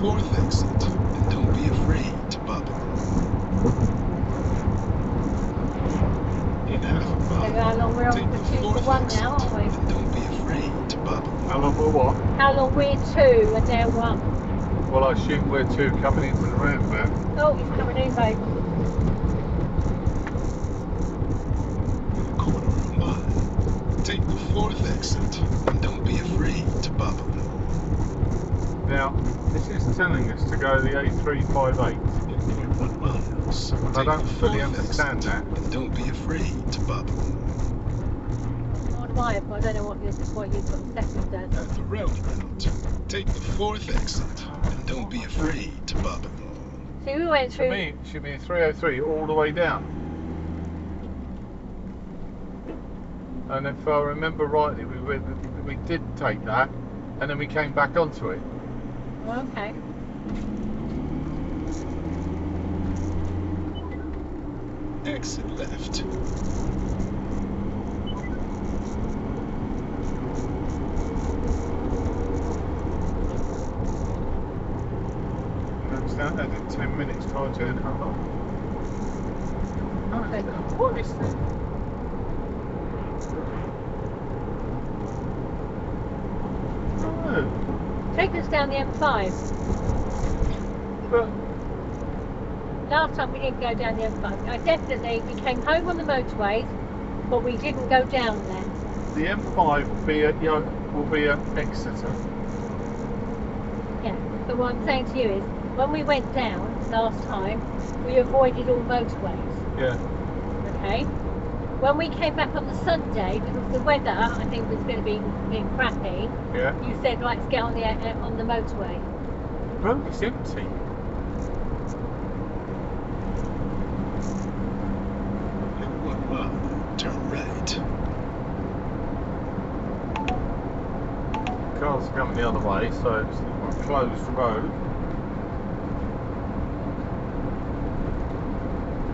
fourth exit, and don't be afraid to bubble. In half a So mile, how long we're on take for the 2 for fourth 1 exit, now, aren't we? and don't be afraid to bubble. How long for what? How long we're 2 and they're 1. Well, I assume we're 2 coming in from the roundabout. Oh, he's coming in, babe. In a quarter of a mile, take the fourth exit, and don't be afraid to bubble. Now, this is telling us to go the A358. In 0.1 miles, And I take don't the fully fourth understand exit, that. and don't be afraid to bubble. What do I don't know what you've got second then. At the roundabout, take the fourth exit, and don't be afraid to bubble. See, we went To through. me, it should be 303 all the way down. And if I remember rightly, we did take that, and then we came back onto it. Okay. Exit left. That added 10 minutes trying to turn how long? Okay. What is this? Oh, Take us down the M5. but Last time we didn't go down the M5. We came home on the motorway, but we didn't go down there. the M5 will be at Exeter. Yeah. But what I'm saying to you is, when we went down last time, we avoided all motorways. Yeah. Okay. When we came back on the Sunday, because the weather I think was going to be crappy, Yeah. you said let's get on the motorway. The road is empty. In 1 mile, turn right. Cars are coming the other way, so it's a closed road.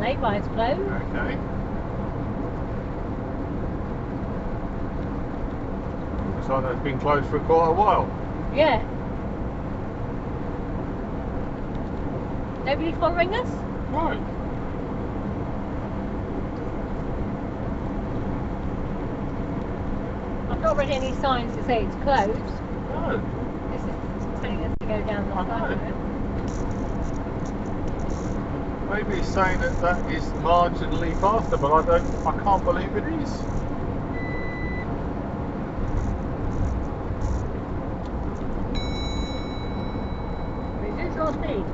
Lay-by's closed. Okay. Looks like that's been closed for quite a while. Yeah. Nobody following us? Right. I've not read any signs to say it's closed. No. This is telling us to go down the I side know. road. Maybe it's saying that is marginally faster, but I can't believe it is. Reduce your speed.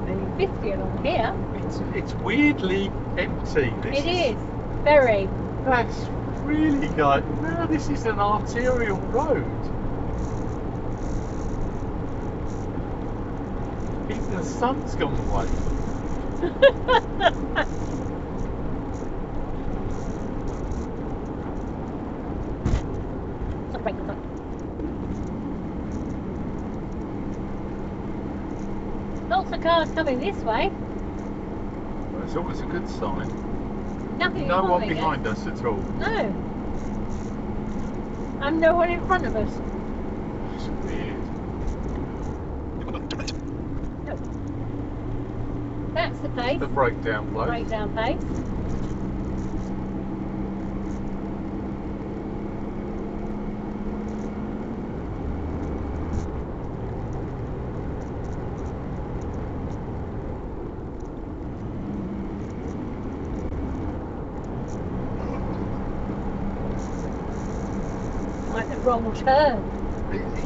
Maybe 50 along here. It's weirdly empty. It is. Very. That's really like, no, this is an arterial road. Even the sun's gone away. Lots of cars coming this way. That's always a good sign. Nothing No one following behind us at all. No. And no one in front of us. It's weird. In 1 mile, turn right. No. That's the place. The breakdown place. Breakdown place. Like the wrong turn.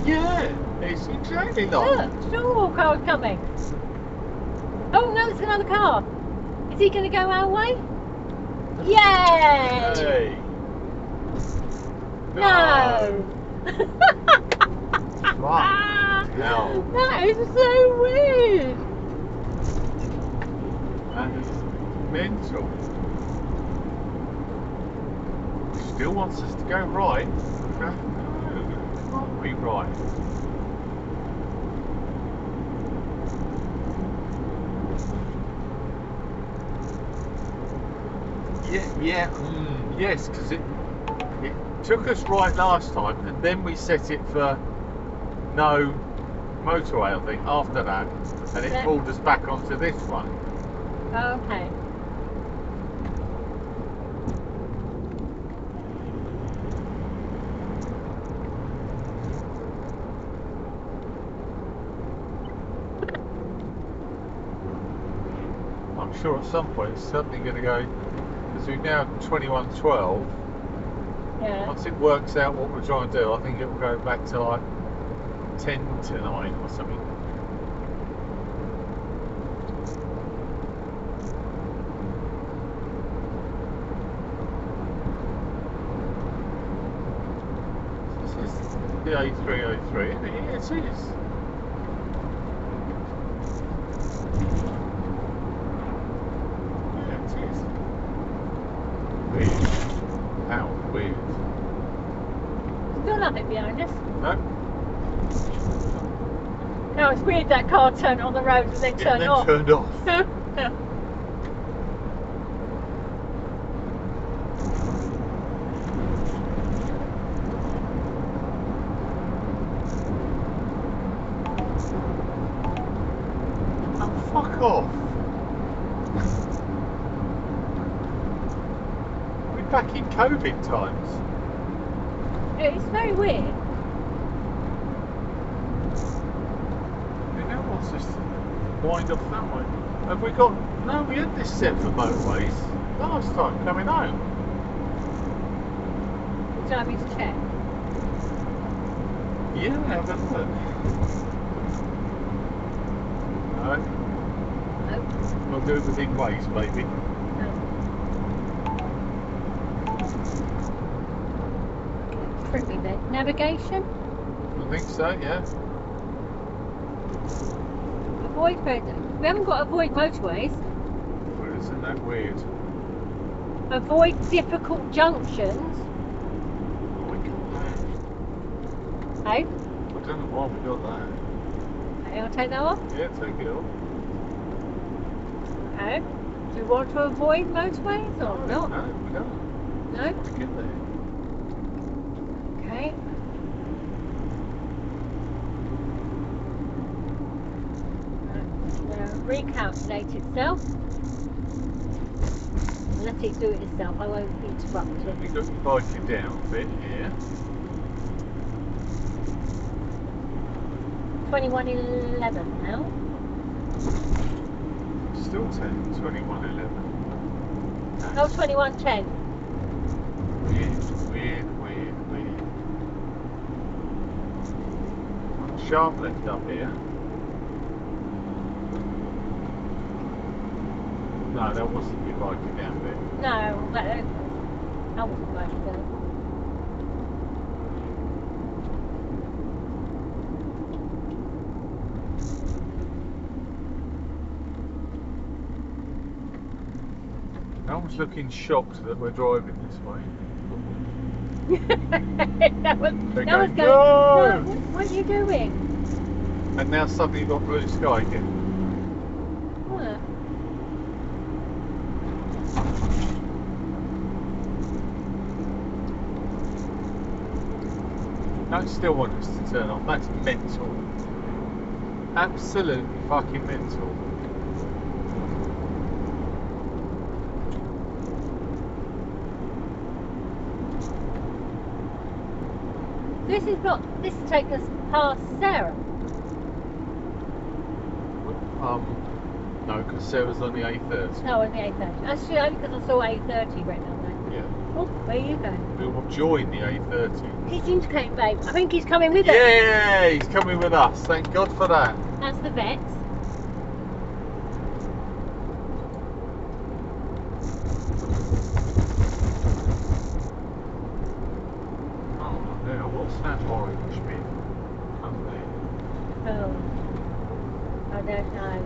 Yeah, it's exactly Look, like. still more cars coming. Oh no, it's another car. Is he going to go our way? Yay! Hey. No! Fuck. Hell. That is so weird. That is mental. Still wants us to go right. No, it can't be right. Yes, because it took us right last time, and then we set it for no motorway, I think, after that, and it Yeah. pulled us back onto this one. Oh, okay. I'm sure at some point it's certainly going to go, because we've now 21:12. Yeah. Once it works out what we're trying to do, I think it will go back to like 10 to 9 or something. This is the A303, isn't it? Yeah, it is. Yeah, it is. Weird. How weird. Still nothing behind us. No? No, it's weird that car turned on the road and then turned off. Turned off. Oh, fuck off. We're back in COVID times. It's very weird. It now wants us to wind up that way. Have we got... No, we had this set for motorways last time coming home. Would you like me to check? Yeah, have a look. No, No. we'll do it within ways, maybe. No. Trippy bit. Navigation? I think so, yeah. Avoid road. We haven't got avoid motorways. Well, isn't that weird? Avoid difficult junctions. Oh, we got that. Hey? I don't know why we got that. Okay, I'll take that off. Yeah, take it off. Okay. Do you want to avoid motorways or not? No, we don't. No? Just get there. Okay. Recalculate itself. Let it do it itself. I won't interrupt it. We've got to bike it down a bit here. 21:11 now. Still 10, 21:11. Oh, 21:10. Weird. Sharp left up here. No, that wasn't your biking down bit. No, that wasn't much good. No one's looking shocked that we're driving this way. that was They're going. going, "No!" No, what are you doing? And now suddenly you've got blue sky again. What? No, still want us to turn off. That's mental. Absolutely fucking mental. This is taking us past Sarah. No, because Sarah's on the A30. No, on the A30. Actually, only because I saw A30 written on there. Yeah. Oh, where are you going? We will join the A30. He's indicating, babe. I think he's coming with us. Yeah, he's coming with us. Thank God for that. That's the vets. Oh, now what's that orange bit? Up there. Oh, I don't know.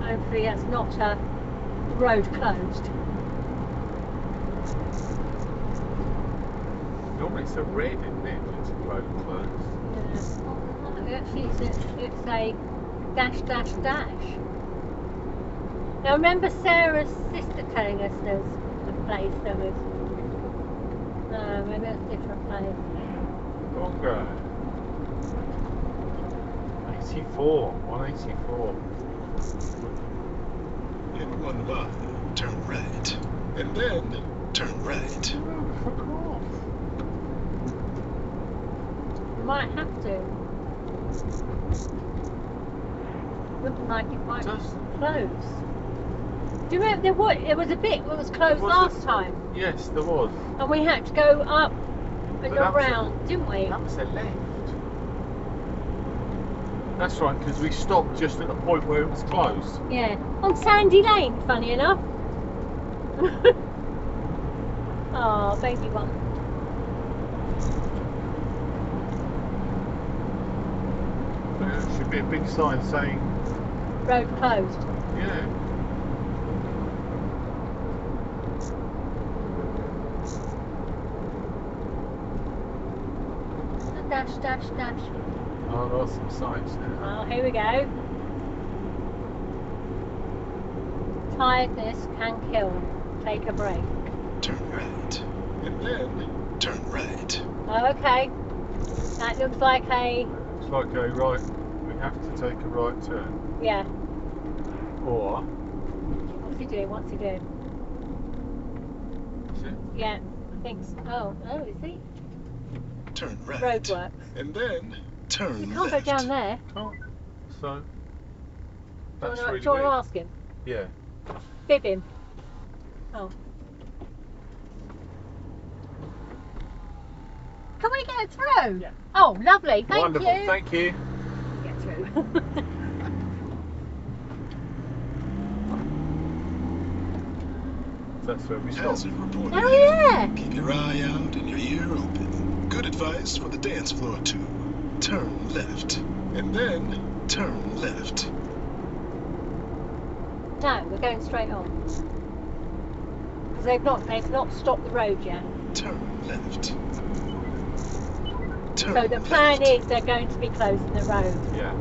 Hopefully that's not a road closed. Normally it's a red, isn't it? When it's a road closed. Actually, it's a dash, dash, dash. Now remember Sarah's sister telling us there's place there was. No, maybe it's a different place. Congo. 84. 184. In 1 mile, turn right. And then turn right. Oh, fuck off. We might have to. Looking like it might Just- close. Do you remember there was a bit that was closed Was last it? time? Yes, there was. And we had to go up and But that was around, didn't we? That was a left. That's right, because we stopped just at the point where it was closed. Yeah. On Sandy Lane, funny enough. Oh, baby one. There should be a big sign saying, Road closed. yeah. Dash, dash, dash. Oh, there are some signs there. Oh, here we go. Tiredness can kill. Take a break. Turn right. And then turn right. Oh, okay. That looks like a, It's like a right, we have to take a right turn. yeah. Or, What's he doing? What's he doing? is it? Yeah, I think so. Oh, is he? Turn right. Roadworks. And then turn You can't left. go down there. Oh, so, Do that's you really want to weird. ask him? Yeah. Bib him. Oh. Can we get through? Yeah. Oh, lovely. Thank Wonderful, you. thank you. Get through. That's where we stopped. Hazard report. Oh, yeah. Keep your eye out and your ear open. Good advice for the dance floor too. Turn left. And then turn left. No, we're going straight on. Because they've not stopped the road yet. Turn left. Turn So the plan left. is they're going to be closing the road. Yeah.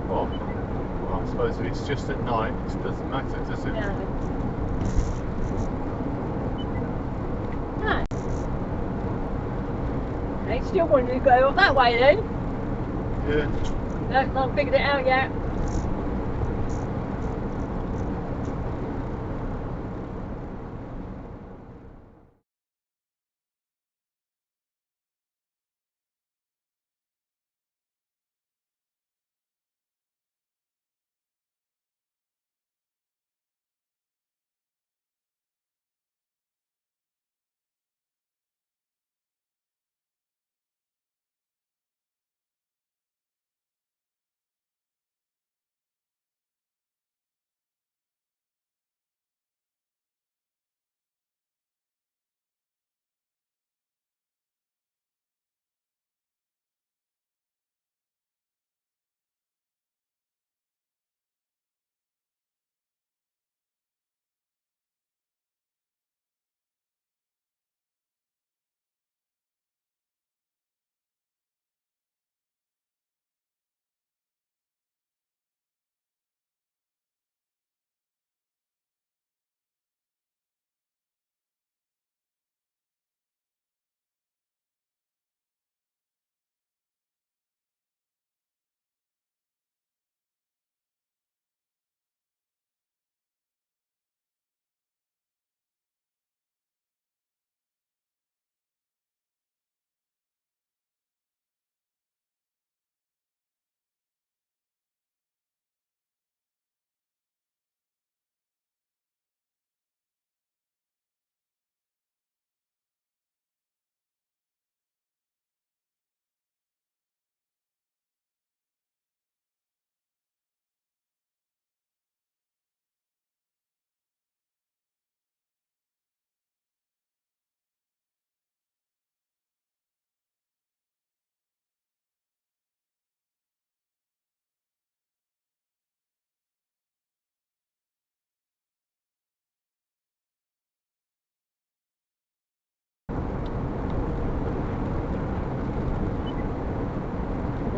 Well, I suppose if it's just at night, it doesn't matter, does it? No. No. They still want to go that way then. Yeah. No, not figured it out yet.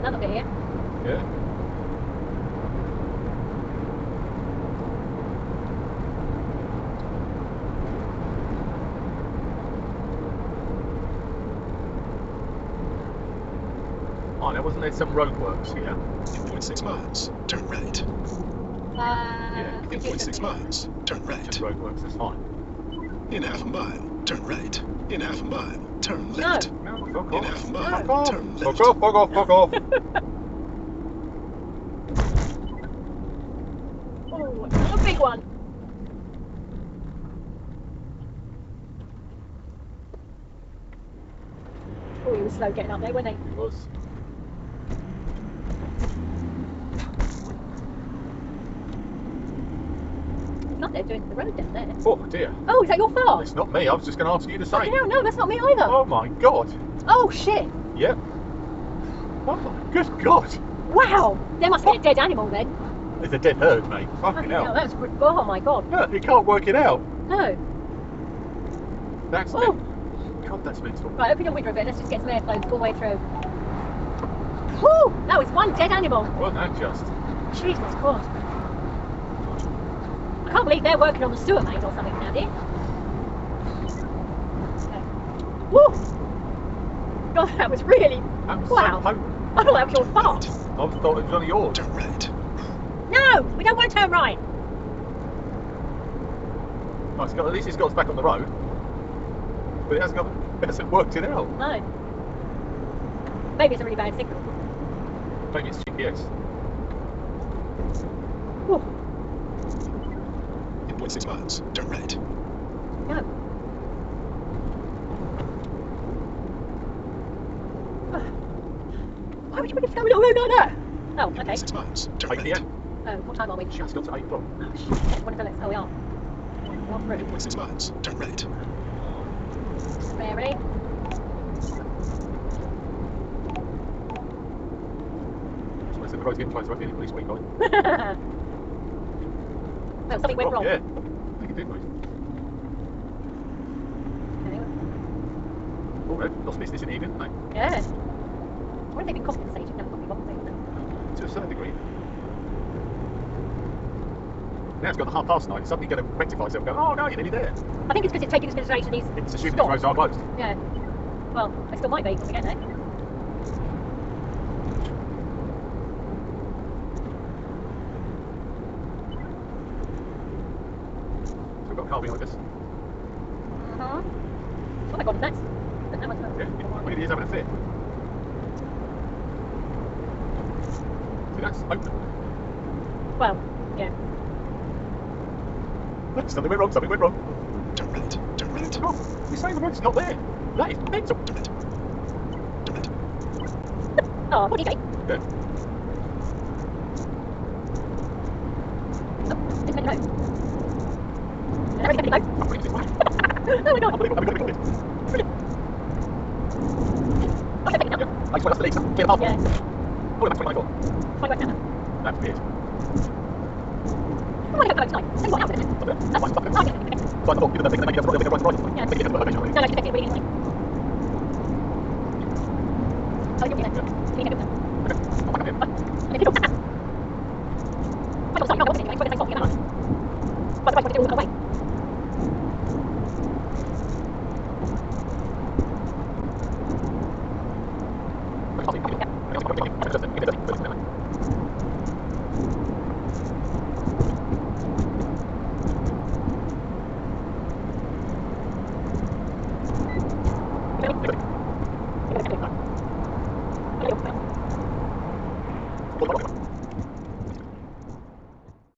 another bit here. Yeah. Oh, now wasn't there some roadworks here? In 0.6 miles, turn right. Yeah, In 0.6 miles, turn right. Just roadworks, that's fine. In half a mile, turn right. In half a mile, turn left. No, fuck In off. half a mile, Fuck off. turn Fuck left. off, fuck off, fuck off. Oh, a big one. Oh, he was slow getting up there, wasn't he? It was. Not there doing the road down there. Oh dear. Oh, is that your fault? It's not me, I was just going to ask you the same. No, no, that's not me either. Oh my god. Oh, shit. Yep. Oh my good god. Wow. There must be a dead animal then. It's a dead herd, mate. Fucking hell. That's, oh my god. Yeah, you can't work it out. No. That's Oh. God, that's mental. Right, open your window a bit. Let's just get some airflow all the way through. Whew, that was one dead animal. Wasn't that just? Jesus Christ. I can't believe they're working on the sewer main or something now, dear. Okay. Woo! God, that was really... That was Wow. so potent. I thought that was your fault. I thought it was only yours. Turn right. No, we don't want to turn right. Oh, at least it's got us back on the road. But it hasn't worked it out. No. Maybe it's a really bad signal. Maybe it's GPS. Whew. In 0.6 miles, turn right. No. Why would you put it down a little road like that? Oh, In okay. 0.6 miles, turn 8 right. p.m. What time are we? Just got to 8 o'clock. Oh, shit. What if I let's... Oh, we are. We're In through. 0.6 miles, turn right. Ready? So the road's getting closer. I feel it this week, right? No, something went wrong. Yeah. I think it did, mate. Oh, they've lost business in Egan, haven't Yeah. What have they been compensated? No, not wrong thing. they? To a certain degree. Now it's got the 9:30. It's suddenly going to rectify itself and go, oh no, you're nearly there. I think it's because it's taking into consideration these. It's assuming the stops. roads are closed. Yeah. Well, they still might be when we get there. So we've got a car behind us. Uh-huh. Oh my god, that's... That one's Yeah, when it is having a fit. See, that's open. Well, yeah. Something went wrong, something went wrong. Turn right. Turn right. Oh, you're saying the road's not there. That is mental. Turn right. Turn right. Oh, what do you say? Yeah. Oh, it's meant to go. Everything's meant to I'm bringing this way. go. Oh my god. I've got it. Brilliant. What's it picking up? I just went off the lead. Clear the path. Yeah. Oh, that's 24. Quite right now. That's weird. Oh, I don't know tonight. Tell you what else, isn't it? That's fine. Oh, yeah. Okay. So I thought, give them the maybe that's right. Yeah. Maybe it's right. No, no, it's really interesting. Oh, you'll be there. You can do that. I'll back up here. I don't know, what's it anyway? It's when they stop, you know. By the way, what do you do all the way?